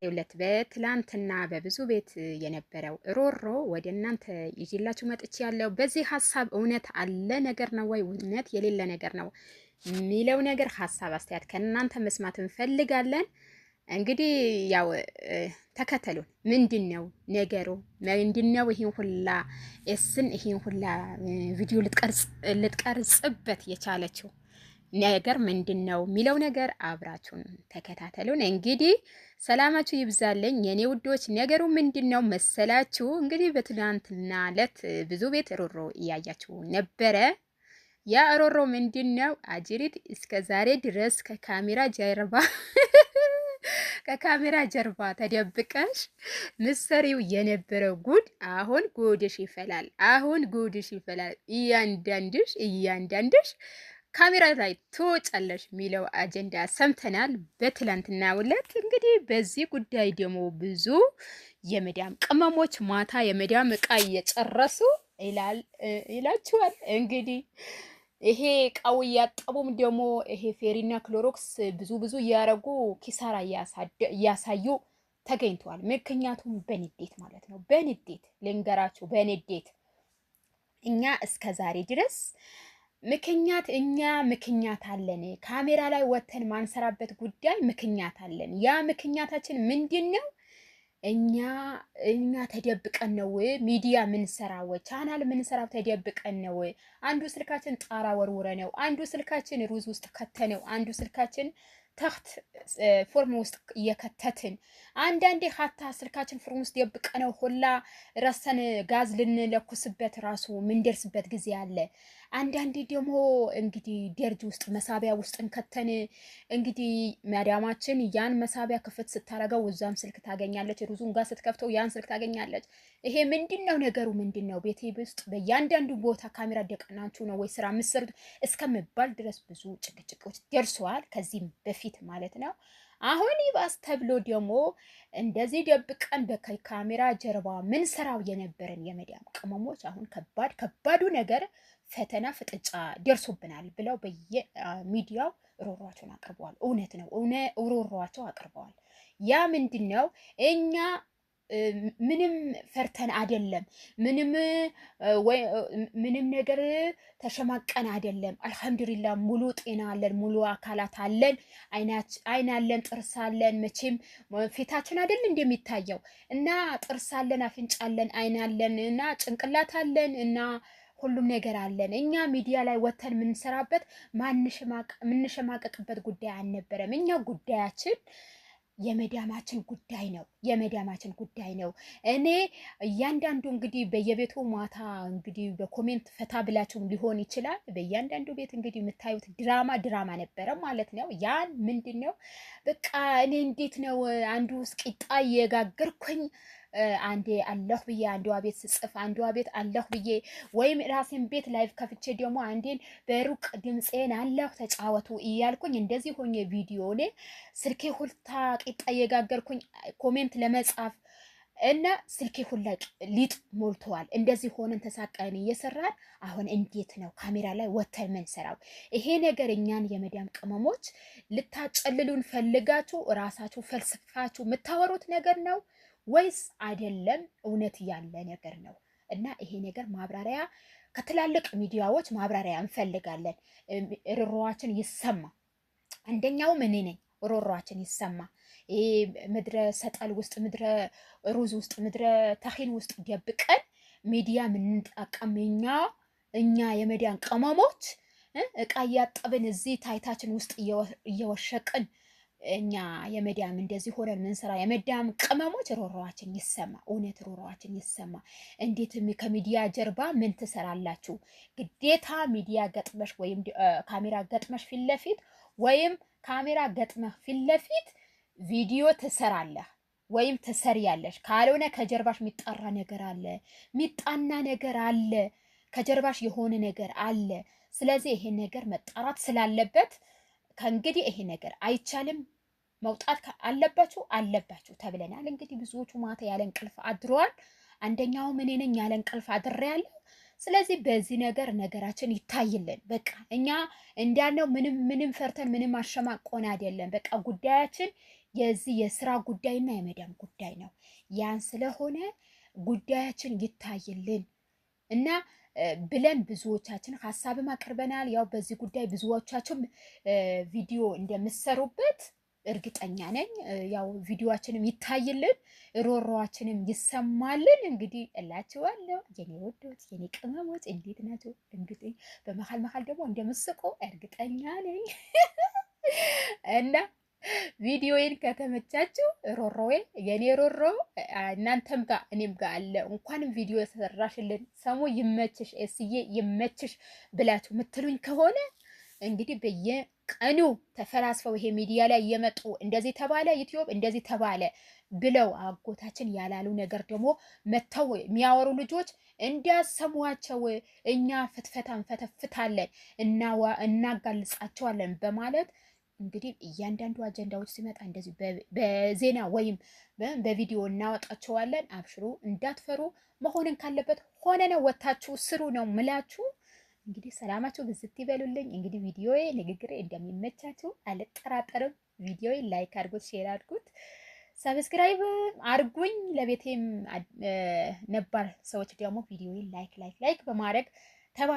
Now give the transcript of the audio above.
ሁለት በትላንትና በብዙ ቤት የነበረው ሮሮ ወደ እናንተ ይዤላችሁ መጥቼ ያለው በዚህ ሀሳብ እውነት አለ ነገር ነው ወይ እውነት የሌለ ነገር ነው የሚለው ነገር ሀሳብ አስተያየት ከእናንተ መስማት እንፈልጋለን። እንግዲህ ያው ተከተሉን። ምንድነው ነገሩ? ምንድነው ይሄን ሁላ ይሄን ሁላ ቪዲዮ ልትቀርጽበት የቻለችው ነገር ምንድነው የሚለው ነገር አብራችሁን ተከታተሉን። እንግዲህ ሰላማችሁ ይብዛልኝ የኔ ውዶች። ነገሩ ምንድነው መሰላችሁ? እንግዲህ በትናንትና ዕለት ብዙ ቤት ሮሮ እያያችሁ ነበረ። ያ ሮሮ ምንድነው? አጅሪት እስከ ዛሬ ድረስ ከካሜራ ጀርባ ተደብቀሽ ምሰሪው የነበረው ጉድ አሁን ጉድሽ ይፈላል። አሁን ጉድሽ ይፈላል። እያንዳንድሽ ካሜራ ላይ ትወጫለሽ የሚለው አጀንዳ ሰምተናል በትላንትና ዕለት። እንግዲህ በዚህ ጉዳይ ደግሞ ብዙ የመዳም ቅመሞች ማታ የመዳም እቃ እየጨረሱ ይላችኋል። እንግዲህ ይሄ እቃው እያጠቡም ደግሞ ይሄ ፌሪና ክሎሮክስ ብዙ እያረጉ ኪሳራ እያሳዩ ተገኝተዋል። ምክንያቱም በንዴት ማለት ነው። በንዴት ልንገራችሁ፣ በንዴት እኛ እስከ ዛሬ ድረስ ምክንያት አለን። ካሜራ ላይ ወተን ማንሰራበት ጉዳይ ምክንያት አለን። ያ ምክንያታችን ምንድነው? እኛ ተደብቀን ነው ሚዲያ ምንሰራው፣ ቻናል ምንሰራው ተደብቀን ነው። አንዱ ስልካችን ጣራ ወርውረ ነው፣ አንዱ ስልካችን ሩዝ ውስጥ ከተነው፣ አንዱ ስልካችን ተክት ፎርም ውስጥ እየከተትን፣ አንዳንዴ ሀታ ስልካችን ፎርም ውስጥ ደብቀነው ሁላ ረሰን ጋዝ ልንለኩስበት ራሱ ምንደርስበት ጊዜ አለ። አንዳንዴ ደግሞ እንግዲህ ደርጅ ውስጥ መሳቢያ ውስጥ እንከተን። እንግዲህ ማዳማችን ያን መሳቢያ ክፍት ስታረገው እዛም ስልክ ታገኛለች፣ ሩዙን ጋር ስትከፍተው ያን ስልክ ታገኛለች። ይሄ ምንድነው ነገሩ? ምንድነው ቤቴ ውስጥ በእያንዳንዱ ቦታ ካሜራ ደቀናችሁ ነው ወይ ስራ የምትሰሩት እስከምባል ድረስ ብዙ ጭቅጭቆች ደርሰዋል፣ ከዚህም በፊት ማለት ነው። አሁን ይባስ ተብሎ ደግሞ እንደዚህ ደብቀን በካሜራ ጀርባ ምን ሰራው የነበረን የመዳም ቅመሞች አሁን ከባዱ ነገር ፈተና ፍጥጫ ደርሶብናል ብለው በየሚዲያው ሮሯቸውን አቅርበዋል። እውነት ነው፣ ሮሯቸው አቅርበዋል። ያ ምንድነው? እኛ ምንም ፈርተን አይደለም፣ ምንም ነገር ተሸማቀን አይደለም። አልሐምዱሊላህ ሙሉ ጤና አለን፣ ሙሉ አካላት አለን፣ አይን አለን፣ ጥርስ አለን። መቼም ፊታችን አይደል እንደሚታየው እና ጥርስ አለን፣ አፍንጫ አለን፣ አይን አለን እና ጭንቅላት አለን እና ሁሉም ነገር አለን። እኛ ሚዲያ ላይ ወተን የምንሰራበት የምንሸማቀቅበት ጉዳይ አልነበረም። እኛ ጉዳያችን የመዳማችን ጉዳይ ነው። እኔ እያንዳንዱ እንግዲህ በየቤቱ ማታ እንግዲህ በኮሜንት ፈታ ብላችሁም ሊሆን ይችላል። በእያንዳንዱ ቤት እንግዲህ የምታዩት ድራማ ነበረ ማለት ነው። ያን ምንድነው? በቃ እኔ እንዴት ነው አንዱ ውስጥ ቂጣ እየጋገርኩኝ አንዴ አለሁ ብዬ አንዷ ቤት ስጽፍ አንዷ ቤት አለሁ ብዬ ወይም ራሴን ቤት ላይቭ ከፍቼ ደግሞ አንዴን በሩቅ ድምጼን አለሁ ተጫወቱ እያልኩኝ እንደዚህ ሆኜ ቪዲዮ ላይ ስልኬ ሁልታ ቂጣ እየጋገርኩኝ ኮሜንት ለመጻፍ እና ስልኬ ሁላ ሊጥ ሞልተዋል። እንደዚህ ሆነን ተሳቀን እየሰራን አሁን እንዴት ነው ካሜራ ላይ ወተን መንሰራው? ይሄ ነገር እኛን የመዳም ቅመሞች ልታጨልሉን ፈልጋችሁ ራሳችሁ ፈልስፋችሁ የምታወሩት ነገር ነው ወይስ አይደለም? እውነት ያለ ነገር ነው። እና ይሄ ነገር ማብራሪያ ከትላልቅ ሚዲያዎች ማብራሪያ እንፈልጋለን። ሮሯችን ይሰማ። አንደኛው ምን ነኝ ሮሯችን ይሰማ። ይሄ ምድረ ሰጠል ውስጥ ምድረ ሩዝ ውስጥ ምድረ ታኺን ውስጥ ደብቀን ሚዲያ ምንጠቀም እኛ የመዳን ቅመሞች እቃ እያጠብን እዚህ ታይታችን ውስጥ እየወሸቅን እኛ የመዳም እንደዚህ ሆነን ምን ሰራ የመዳም ቅመሞች ሮሯችን ይሰማ። እውነት ሮሯችን ይሰማ። እንዴት ከሚዲያ ጀርባ ምን ትሰራላችሁ? ግዴታ ሚዲያ ገጥመሽ ወይም ካሜራ ገጥመሽ ፊት ለፊት ወይም ካሜራ ገጥመሽ ፊት ለፊት ቪዲዮ ትሰራለህ ወይም ትሰሪያለሽ። ካልሆነ ከጀርባሽ የሚጣራ ነገር አለ፣ የሚጣና ነገር አለ፣ ከጀርባሽ የሆነ ነገር አለ። ስለዚህ ይሄን ነገር መጣራት ስላለበት ከእንግዲህ ይሄ ነገር አይቻልም፣ መውጣት አለባችሁ ተብለናል። እንግዲህ ብዙዎቹ ማታ ያለ እንቅልፍ አድረዋል። አንደኛው ምን ነኝ ያለ እንቅልፍ አድሬያለሁ። ስለዚህ በዚህ ነገራችን ይታይልን። በቃ እኛ እንዳልነው ምንም ፈርተን ምንም አሸማቆን አይደለም። በቃ ጉዳያችን የዚህ የስራ ጉዳይና የመዳም ጉዳይ ነው። ያን ስለሆነ ጉዳያችን ይታይልን እና ብለን ብዙዎቻችን ሀሳብም አቅርበናል። ያው በዚህ ጉዳይ ብዙዎቻችሁም ቪዲዮ እንደምትሰሩበት እርግጠኛ ነኝ። ያው ቪዲዮአችንም ይታይልን፣ ሮሮአችንም ይሰማልን። እንግዲህ እላችኋለሁ የኔ ወዶች፣ የኔ ቅመሞች እንዴት ናቸው? እንግዲህ በመሀል መሀል ደግሞ እንደምትስቁ እርግጠኛ ነኝ እና ቪዲዮዬን ከተመቻችሁ ሮሮዬ የኔ ሮሮ እናንተም ጋር እኔም ጋር አለ። እንኳንም ቪዲዮ የተሰራሽልን ሰሙ ይመችሽ፣ እስዬ ይመችሽ ብላችሁ የምትሉኝ ከሆነ እንግዲህ በየቀኑ ተፈላስፈው ይሄ ሚዲያ ላይ እየመጡ እንደዚህ ተባለ ዩቲዩብ እንደዚህ ተባለ ብለው አጎታችን ያላሉ ነገር ደግሞ መተው የሚያወሩ ልጆች እንዲያሰሟቸው እኛ ፍትፈታ እንፈተፍታለን እናጋልጻቸዋለን በማለት እንግዲህ እያንዳንዱ አጀንዳዎች ሲመጣ እንደዚህ በዜና ወይም በቪዲዮ እናወጣቸዋለን። አብሽሩ፣ እንዳትፈሩ። መሆንን ካለበት ሆነ ነው፣ ወታችሁ ስሩ ነው ምላችሁ። እንግዲህ ሰላማችሁ ብዝት ይበሉልኝ። እንግዲህ ቪዲዮዬ ንግግሬ እንደሚመቻችሁ አልጠራጠርም። ቪዲዮዬ ላይክ አድርጉት፣ ሼር አድርጉት፣ ሰብስክራይብ አድርጉኝ። ለቤቴም ነባር ሰዎች ደግሞ ቪዲዮዬ ላይክ በማድረግ